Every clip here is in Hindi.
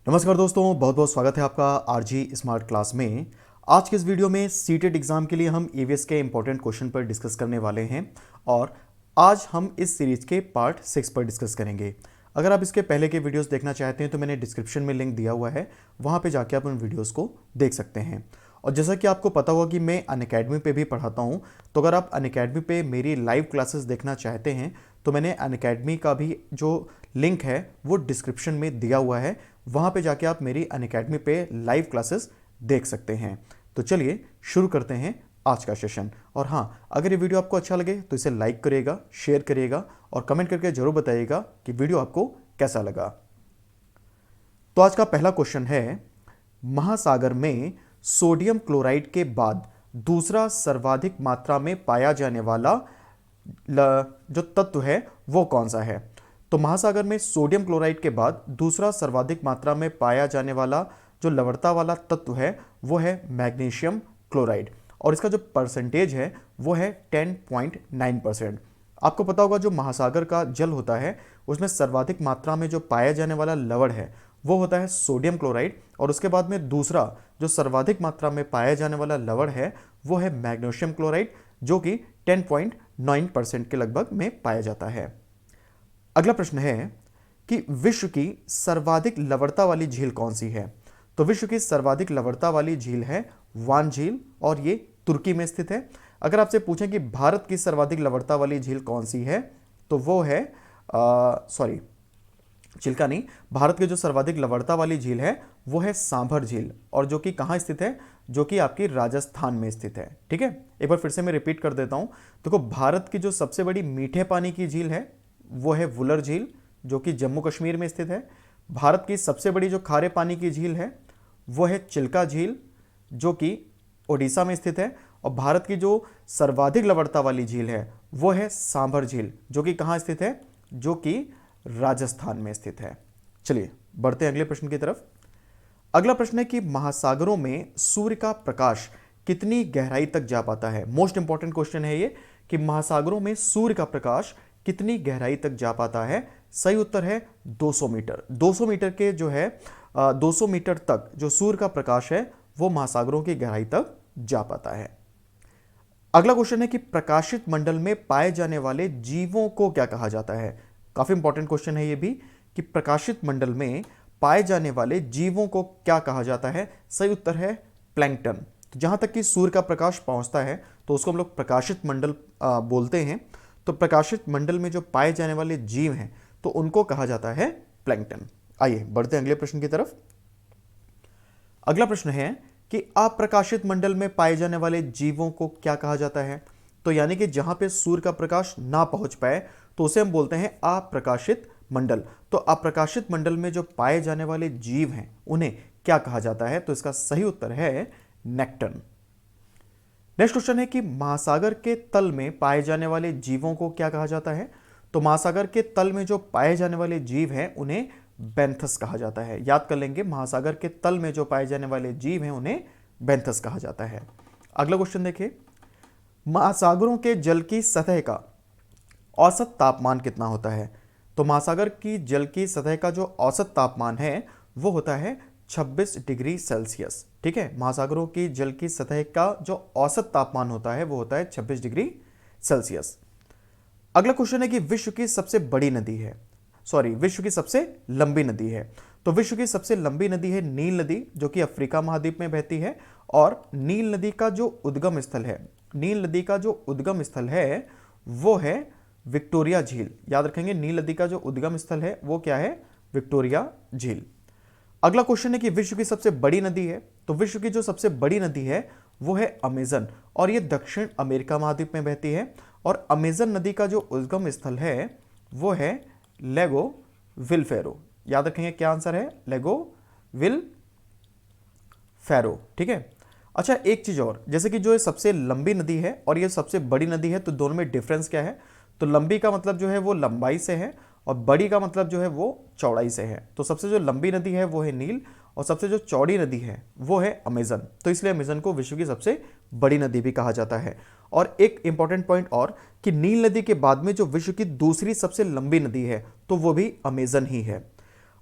नमस्कार दोस्तों, बहुत बहुत स्वागत है आपका आरजी स्मार्ट क्लास में। आज के इस वीडियो में सीटेट एग्जाम के लिए हम ईवीएस के इंपॉर्टेंट क्वेश्चन पर डिस्कस करने वाले हैं और आज हम इस सीरीज के पार्ट 6 पर डिस्कस करेंगे। अगर आप इसके पहले के वीडियोस देखना चाहते हैं तो मैंने डिस्क्रिप्शन में लिंक दिया हुआ है, वहाँ पे जाके आप उन वीडियोस को देख सकते हैं। और जैसा कि आपको पता होगा कि मैं अनअकैडमी पे भी पढ़ाता हूँ, तो अगर आप अनअकैडमी पे मेरी लाइव क्लासेस देखना चाहते हैं तो मैंने अनअकैडमी का भी जो लिंक है वो डिस्क्रिप्शन में दिया हुआ है, वहाँ पे जाके आप मेरी अनअकैडमी पे लाइव क्लासेस देख सकते हैं। तो चलिए शुरू करते हैं आज का सेशन। और हाँ, अगर ये वीडियो आपको अच्छा लगे तो इसे लाइक करिएगा, शेयर करिएगा और कमेंट करके जरूर बताइएगा कि वीडियो आपको कैसा लगा। तो आज का पहला क्वेश्चन है, महासागर में सोडियम क्लोराइड के बाद दूसरा सर्वाधिक मात्रा में पाया जाने वाला जो तत्व है वो कौन सा है। तो महासागर में सोडियम क्लोराइड के बाद दूसरा सर्वाधिक मात्रा में पाया जाने वाला जो लवणता वाला तत्व है वो है मैग्नीशियम क्लोराइड और इसका जो परसेंटेज है वो है 10.9%। आपको पता होगा जो महासागर का जल होता है उसमें सर्वाधिक मात्रा में जो पाया जाने वाला लवण है वो होता है सोडियम क्लोराइड और उसके बाद में दूसरा जो सर्वाधिक मात्रा में पाया जाने वाला लवण है वो है मैग्नीशियम क्लोराइड, जो कि 10.9% के लगभग में पाया जाता है। अगला प्रश्न है कि विश्व की सर्वाधिक लवणता वाली झील कौन सी है। तो विश्व की सर्वाधिक लवणता वाली झील है वान झील और ये तुर्की में स्थित है। अगर आपसे पूछें कि भारत की सर्वाधिक लवणता वाली झील कौन सी है तो वो है चिल्का नहीं, भारत की जो सर्वाधिक लवणता वाली झील है वो है सांभर झील और जो कि कहाँ स्थित है, जो कि आपकी राजस्थान में स्थित है। ठीक है, एक बार फिर से मैं रिपीट कर देता हूँ। देखो, भारत की जो सबसे बड़ी मीठे पानी की झील है वो है वुलर झील, जो कि जम्मू कश्मीर में स्थित है। भारत की सबसे बड़ी जो खारे पानी की झील है वो है चिल्का झील, जो कि ओडिशा में स्थित है। और भारत की जो सर्वाधिक लवणता वाली झील है वो है सांभर झील, जो कि कहाँ स्थित है, जो कि राजस्थान में स्थित है। चलिए बढ़ते हैं अगले प्रश्न की तरफ। अगला प्रश्न है कि महासागरों में सूर्य का प्रकाश कितनी गहराई तक जा पाता है। मोस्ट इंपॉर्टेंट क्वेश्चन है ये कि महासागरों में सूर्य का प्रकाश कितनी गहराई तक जा पाता है। सही उत्तर है 200 मीटर। 200 मीटर के जो है 200 मीटर तक जो सूर्य का प्रकाश है वो महासागरों की गहराई तक जा पाता है। अगला क्वेश्चन है कि प्रकाशित मंडल में पाए जाने वाले जीवों को क्या कहा जाता है। काफी इंपॉर्टेंट क्वेश्चन है ये भी कि प्रकाशित मंडल में पाए जाने वाले जीवों को क्या कहा जाता है। सही उत्तर है प्लैंकटन। तो जहां तक कि सूर्य का प्रकाश पहुंचता है तो उसको हम लोग प्रकाशित मंडल बोलते हैं। तो प्रकाशित मंडल में जो पाए जाने वाले जीव हैं तो उनको कहा जाता है प्लैंकटन। आइए बढ़ते हैं अगले प्रश्न की तरफ। अगला प्रश्न है कि अप्रकाशित मंडल में पाए जाने वाले जीवों को क्या कहा जाता है। तो यानी कि जहां पे सूर्य का प्रकाश ना पहुंच पाए तो उसे हम बोलते हैं अप्रकाशित मंडल। तो अप्रकाशित मंडल में जो पाए जाने वाले जीव हैं उन्हें क्या कहा जाता है। तो इसका सही उत्तर है नेक्टन। नेक्स्ट क्वेश्चन है कि महासागर के तल में पाए जाने वाले जीवों को क्या कहा जाता है। तो महासागर के तल में जो पाए जाने वाले जीव हैं उन्हें बेंथस कहा जाता है। याद कर लेंगे, महासागर के तल में जो पाए जाने वाले जीव हैं उन्हें बेंथस कहा जाता है। अगला क्वेश्चन देखिए, महासागरों के जल की सतह का औसत तापमान कितना होता है। तो महासागर की जल की सतह का जो औसत तापमान है वो होता है 26 डिग्री सेल्सियस। ठीक है, महासागरों की जल की सतह का जो औसत तापमान होता है वो होता है 26 डिग्री सेल्सियस। अगला क्वेश्चन है कि विश्व की सबसे बड़ी नदी है, विश्व की सबसे लंबी नदी है। तो विश्व की सबसे लंबी नदी है नील नदी, जो कि अफ्रीका महाद्वीप में बहती है। और नील नदी का जो उद्गम स्थल है, नील नदी का जो उद्गम स्थल है वो है विक्टोरिया झील। याद रखेंगे, नील नदी का जो उद्गम स्थल है वो क्या है, विक्टोरिया झील। अगला क्वेश्चन है कि विश्व की सबसे बड़ी नदी है। तो विश्व की जो सबसे बड़ी नदी है वो है अमेजन और ये दक्षिण अमेरिका महाद्वीप में बहती है। और अमेजन नदी का जो उद्गम स्थल है वो है लेगो विल फेरो। याद रखेंगे क्या आंसर है, लेगो विल फेरो। ठीक है, अच्छा एक चीज और, जैसे कि जो ये सबसे लंबी नदी है और ये सबसे बड़ी नदी है तो दोनों में डिफरेंस क्या है। तो लंबी का मतलब जो है वो लंबाई से है और बड़ी का मतलब जो है वो चौड़ाई से है। तो सबसे जो लंबी नदी है वो है नील और सबसे जो चौड़ी नदी है वो है अमेजन। तो इसलिए अमेजन को विश्व की सबसे बड़ी नदी भी कहा जाता है। और एक इंपॉर्टेंट पॉइंट और कि नील नदी के बाद में जो विश्व की दूसरी सबसे लंबी नदी है तो वो भी अमेजन ही है।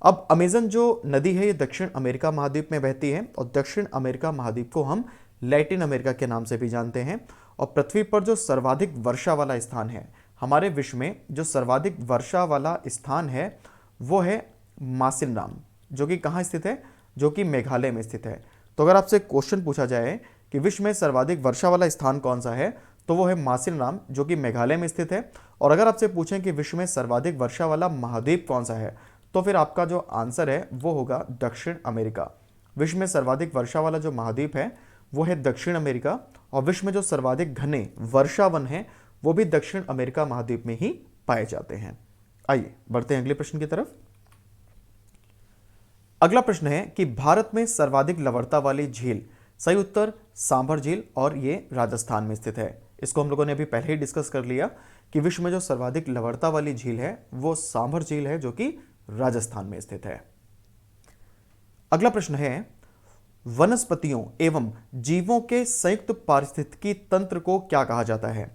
अब अमेजन जो नदी है ये दक्षिण अमेरिका महाद्वीप में बहती है और दक्षिण अमेरिका महाद्वीप को हम लैटिन अमेरिका के नाम से भी जानते हैं। और पृथ्वी पर जो सर्वाधिक वर्षा वाला स्थान है, हमारे विश्व में जो सर्वाधिक वर्षा वाला स्थान है वो है मासिनराम, जो कि कहाँ स्थित है, जो कि मेघालय में स्थित है। तो अगर आपसे क्वेश्चन पूछा जाए कि विश्व में सर्वाधिक वर्षा वाला स्थान कौन सा है, तो वो है मासिनराम, जो कि मेघालय में स्थित है। और अगर आपसे पूछें कि विश्व में सर्वाधिक वर्षा वाला महाद्वीप कौन सा है, तो फिर आपका जो आंसर है वो होगा दक्षिण अमेरिका। विश्व में सर्वाधिक वर्षा वाला जो महाद्वीप है वो है दक्षिण अमेरिका, और विश्व में जो सर्वाधिक घने वर्षावन है वो भी दक्षिण अमेरिका महाद्वीप में ही पाए जाते हैं। आइए बढ़ते हैं अगले प्रश्न की तरफ। अगला प्रश्न है कि भारत में सर्वाधिक लवणता वाली झील, सही उत्तर सांभर झील, और ये राजस्थान में स्थित है। इसको हम लोगों ने अभी पहले ही डिस्कस कर लिया कि विश्व में जो सर्वाधिक लवणता वाली झील है वो सांभर झील है, जो कि राजस्थान में स्थित है। अगला प्रश्न है वनस्पतियों एवं जीवों के संयुक्त पारिस्थितिकी तंत्र को क्या कहा जाता है?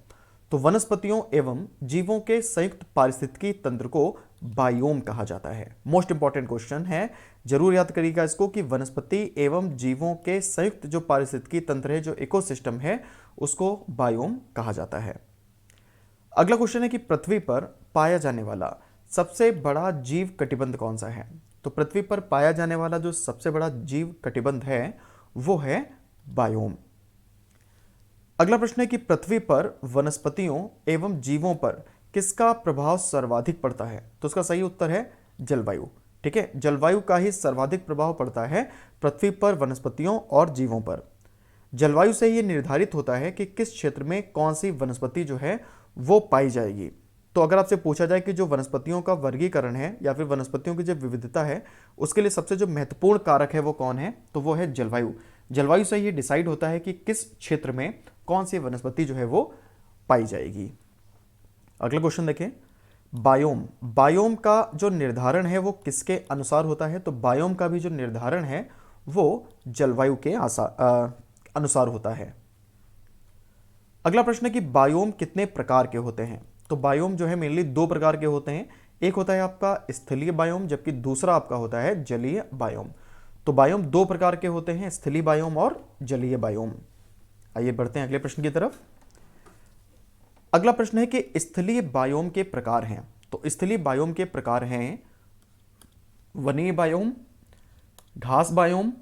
तो वनस्पतियों एवं जीवों के संयुक्त पारिस्थितिकी तंत्र को बायोम कहा जाता है। मोस्ट इंपॉर्टेंट क्वेश्चन है, जरूर याद करिएगा इसको कि वनस्पति एवं जीवों के संयुक्त जो पारिस्थितिकी तंत्र है, जो इकोसिस्टम है, उसको बायोम कहा जाता है। अगला क्वेश्चन है कि पृथ्वी पर पाया जाने वाला सबसे बड़ा जीव कटिबंध कौन सा है? तो पृथ्वी पर पाया जाने वाला जो सबसे बड़ा जीव कटिबंध है वो है बायोम। अगला प्रश्न है कि पृथ्वी पर वनस्पतियों एवं जीवों पर किसका प्रभाव सर्वाधिक पड़ता है? तो उसका सही उत्तर है जलवायु। ठीक है, जलवायु का ही सर्वाधिक प्रभाव पड़ता है पृथ्वी पर वनस्पतियों और जीवों पर। जलवायु से ये निर्धारित होता है कि किस क्षेत्र में कौन सी वनस्पति जो है वो पाई जाएगी। तो अगर आपसे पूछा जाए कि जो वनस्पतियों का वर्गीकरण है या फिर वनस्पतियों की जो विविधता है, उसके लिए सबसे जो महत्वपूर्ण कारक है वो कौन है? तो वो है जलवायु। जलवायु से ये डिसाइड होता है कि किस क्षेत्र में कौन सी वनस्पति जो है वो पाई जाएगी। अगला क्वेश्चन देखें, बायोम। बायोम का जो निर्धारण है वो किसके अनुसार होता है? तो बायोम का भी जो निर्धारण है वो जलवायु के अनुसार होता है। अगला प्रश्न है कि बायोम कितने प्रकार के होते हैं? तो बायोम जो है मेनली दो प्रकार के होते हैं। एक होता है आपका स्थलीय बायोम, जबकि दूसरा आपका होता है जलीय बायोम। तो बायोम दो प्रकार के होते हैं, स्थलीय बायोम और जलीय बायोम। आइए बढ़ते हैं अगले प्रश्न की तरफ। अगला प्रश्न है कि स्थलीय बायोम के प्रकार हैं। तो स्थलीय बायोम के प्रकार हैं वनीय बायोम, घास बायोम,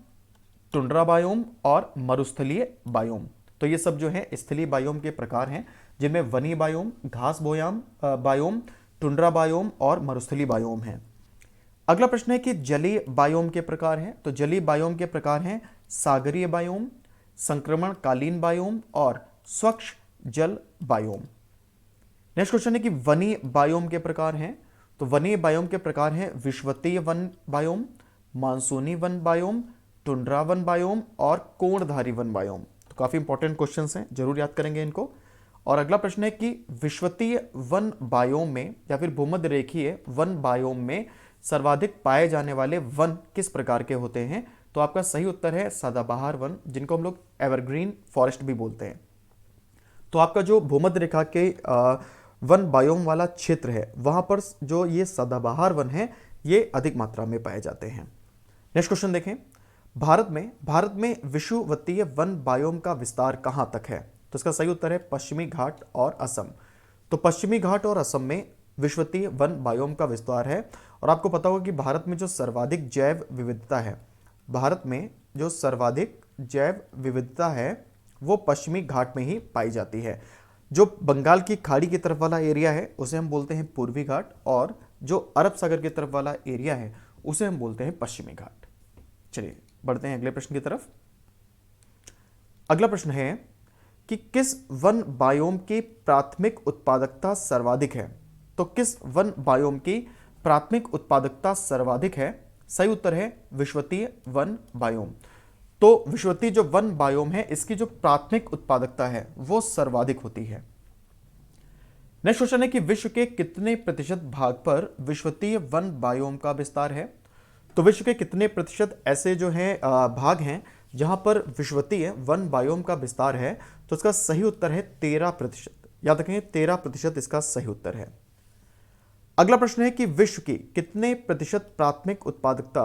टुंड्रा बायोम और मरुस्थलीय बायोम। तो ये सब जो है स्थलीय बायोम के प्रकार हैं, जिनमें वनीय बायोम, घास बायोम, टुंड्रा बायोम और मरुस्थलीय बायोम हैं। अगला प्रश्न है कि जलीय बायोम के प्रकार हैं। तो जलीय बायोम के प्रकार हैं सागरीय बायोम, संक्रमणकालीन बायोम और स्वच्छ जल बायोम। नेक्स्ट क्वेश्चन है कि वनीय बायोम के प्रकार हैं। तो वनीय बायोम के प्रकार हैं विषुवतीय वन बायोम, मानसूनी one biome, tundra one biome और कोणधारी वन बायोम। तो काफी इंपॉर्टेंट क्वेश्चंस हैं, जरूर याद करेंगे इनको। और अगला प्रश्न है कि विषुवतीय वन बायोम में या फिर भूमध्य रेखीय वन बायोम में सर्वाधिक पाए जाने वाले वन किस प्रकार के होते हैं? तो आपका सही उत्तर है सदाबहार वन, जिनको हम लोग एवरग्रीन फॉरेस्ट भी बोलते हैं। तो आपका जो भूमध्य रेखा के वन बायोम वाला क्षेत्र है, वहां पर जो ये सदाबहार वन है ये अधिक मात्रा में पाए जाते हैं। नेक्स्ट क्वेश्चन देखें, भारत में विषुवतीय वन बायोम का विस्तार कहां तक है? तो इसका सही उत्तर है पश्चिमी घाट और असम। तो पश्चिमी घाट और असम में विषुवतीय वन बायोम का विस्तार है। और आपको पता होगा कि भारत में जो सर्वाधिक जैव विविधता है, भारत में जो सर्वाधिक जैव विविधता है वो पश्चिमी घाट में ही पाई जाती है। जो बंगाल की खाड़ी की तरफ वाला एरिया है उसे हम बोलते हैं पूर्वी घाट, और जो अरब सागर की तरफ वाला एरिया है उसे हम बोलते हैं पश्चिमी घाट। चलिए बढ़ते हैं अगले प्रश्न की तरफ। अगला प्रश्न है कि किस वन बायोम की प्राथमिक उत्पादकता सर्वाधिक है? तो किस वन बायोम की प्राथमिक उत्पादकता सर्वाधिक है? सही उत्तर है विषुवतीय वन बायोम। तो विषुवतीय जो वन बायोम है इसकी जो प्राथमिक उत्पादकता है वो सर्वाधिक होती है। नेक्स्ट क्वेश्चन है कि विश्व के कितने प्रतिशत भाग पर विषुवतीय वन बायोम का विस्तार है? तो विश्व के कितने प्रतिशत ऐसे जो हैं भाग हैं जहां पर विषुवतीय वन बायोम का विस्तार है? तो इसका सही उत्तर है 13%। याद रखें 13% इसका सही उत्तर है। अगला प्रश्न है कि विश्व की कितने प्रतिशत प्राथमिक उत्पादकता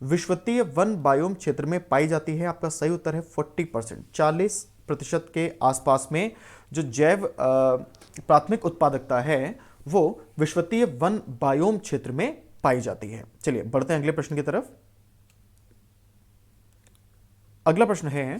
विश्वतीय वन बायोम क्षेत्र में पाई जाती है? आपका सही उत्तर है 40%, 40% के आसपास में जो जैव प्राथमिक उत्पादकता है वो विश्वतीय वन बायोम क्षेत्र में पाई जाती है। चलिए बढ़ते हैं अगले प्रश्न की तरफ। अगला प्रश्न है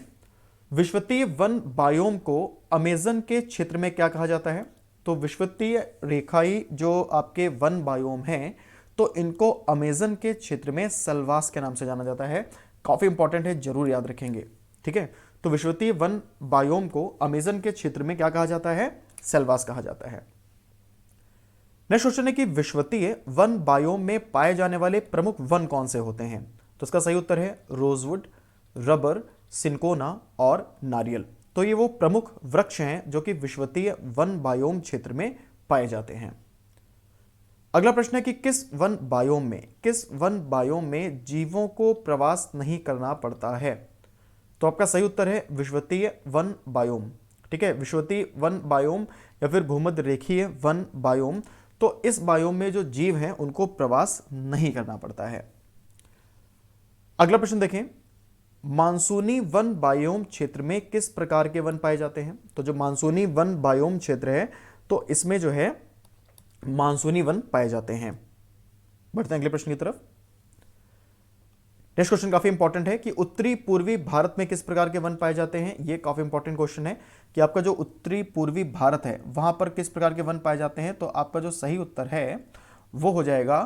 विश्वतीय वन बायोम को अमेज़न के क्षेत्र में क्या कहा जाता है? तो विश्वतीय रेखाई जो आपके वन बायोम हैं तो इनको अमेज़न के क्षेत्र में सेल्वास के नाम से जाना जाता है। काफी इंपॉर्टेंट है, जरूर याद रखेंगे, ठीक है। तो विश्वतीय वन बायोम को अमेज़न के क्षेत्र में क्या कहा जाता है? सेल्वास कहा जाता है। नेक्स्ट क्वेश्चन है कि विश्वतीय वन बायोम में पाए जाने वाले प्रमुख वन कौन से होते हैं? तो इसका सही उत्तर है रोजवुड, रबर, सिनकोना और नारियल। तो ये वो प्रमुख वृक्ष हैं जो कि विश्वतीय वन बायोम क्षेत्र में पाए जाते हैं। अगला प्रश्न है कि किस वन बायोम में जीवों को प्रवास नहीं करना पड़ता है? तो आपका सही उत्तर है विश्वतीय वन बायोम, ठीक है। विश्वतीय वन बायोम या फिर भूमध्य रेखीय वन बायोम, तो इस बायोम में जो जीव हैं उनको प्रवास नहीं करना पड़ता है। अगला प्रश्न देखें, मानसूनी वन बायोम क्षेत्र में किस प्रकार के वन पाए जाते हैं? तो जो मानसूनी वन बायोम क्षेत्र है तो इसमें जो है मानसूनी वन पाए जाते हैं। बढ़ते हैं अगले प्रश्न की तरफ। नेक्स्ट क्वेश्चन काफी इंपॉर्टेंट है कि उत्तरी पूर्वी भारत में किस प्रकार के वन पाए जाते हैं? ये काफी इंपॉर्टेंट क्वेश्चन है कि आपका जो उत्तरी पूर्वी भारत है वहां पर किस प्रकार के वन पाए जाते हैं? तो आपका जो सही उत्तर है वो हो जाएगा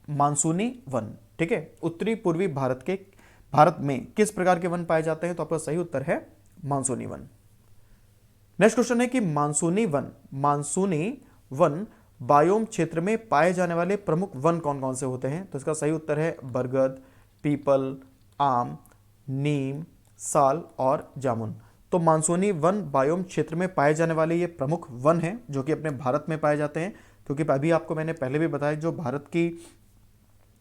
मानसूनी वन, ठीक है। उत्तरी पूर्वी भारत में किस प्रकार के वन पाए जाते हैं? तो आपका सही उत्तर है मानसूनी वन। नेक्स्ट क्वेश्चन है कि मानसूनी वन बायोम क्षेत्र में पाए जाने वाले प्रमुख वन कौन कौन से होते हैं? तो इसका सही उत्तर है बरगद, पीपल, आम, नीम, साल और जामुन। तो मानसूनी वन बायोम क्षेत्र में पाए जाने वाले ये प्रमुख वन हैं जो कि अपने भारत में पाए जाते हैं, क्योंकि अभी आपको मैंने पहले भी बताया जो भारत की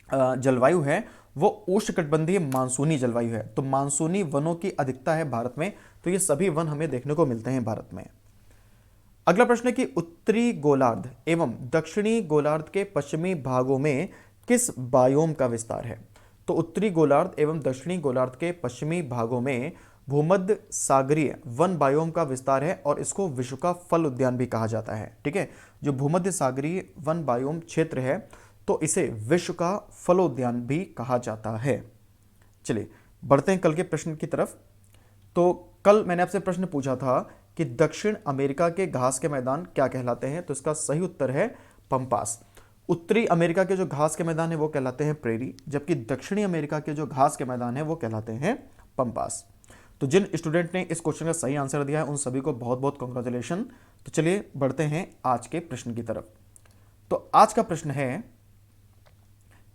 जलवायु है वो उष्णकटिबंधीय मानसूनी जलवायु है। तो मानसूनी वनों की अधिकता है भारत में, तो ये सभी वन हमें देखने को मिलते हैं भारत में। अगला प्रश्न है कि उत्तरी गोलार्ध एवं दक्षिणी गोलार्ध के पश्चिमी भागों में किस बायोम का विस्तार है? तो उत्तरी गोलार्ध एवं दक्षिणी गोलार्ध के पश्चिमी भागों में भूमध्य सागरीय वन बायोम का विस्तार है और इसको विश्व का फल उद्यान भी कहा जाता है, ठीक है। जो भूमध्य सागरीय वन बायोम क्षेत्र है तो इसे विश्व का फलोद्यान भी कहा जाता है। चलिए बढ़ते हैं कल के प्रश्न की तरफ। तो कल मैंने आपसे प्रश्न पूछा था कि दक्षिण अमेरिका के घास के मैदान क्या कहलाते हैं? तो इसका सही उत्तर है पंपास। उत्तरी अमेरिका के जो घास के मैदान है वो कहलाते हैं प्रेरी, जबकि दक्षिणी अमेरिका के जो घास के मैदान है वो कहलाते हैं पंपास। तो जिन स्टूडेंट ने इस क्वेश्चन का सही आंसर दिया है उन सभी को बहुत बहुत कॉन्ग्रेचुलेशन। तो चलिए बढ़ते हैं आज के प्रश्न की तरफ। तो आज का प्रश्न है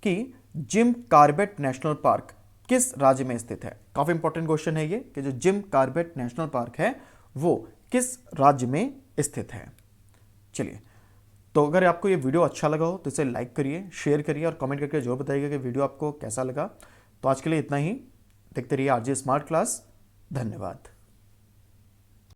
कि जिम कॉर्बेट नेशनल पार्क किस राज्य में स्थित है? काफी इंपॉर्टेंट क्वेश्चन है ये कि जो जिम कॉर्बेट नेशनल पार्क है वो किस राज्य में स्थित है। चलिए, तो अगर आपको ये वीडियो अच्छा लगा हो तो इसे लाइक करिए, शेयर करिए और कमेंट करके जरूर बताइएगा कि वीडियो आपको कैसा लगा। तो आज के लिए इतना ही। देखते रहिए आरजे स्मार्ट क्लास। धन्यवाद।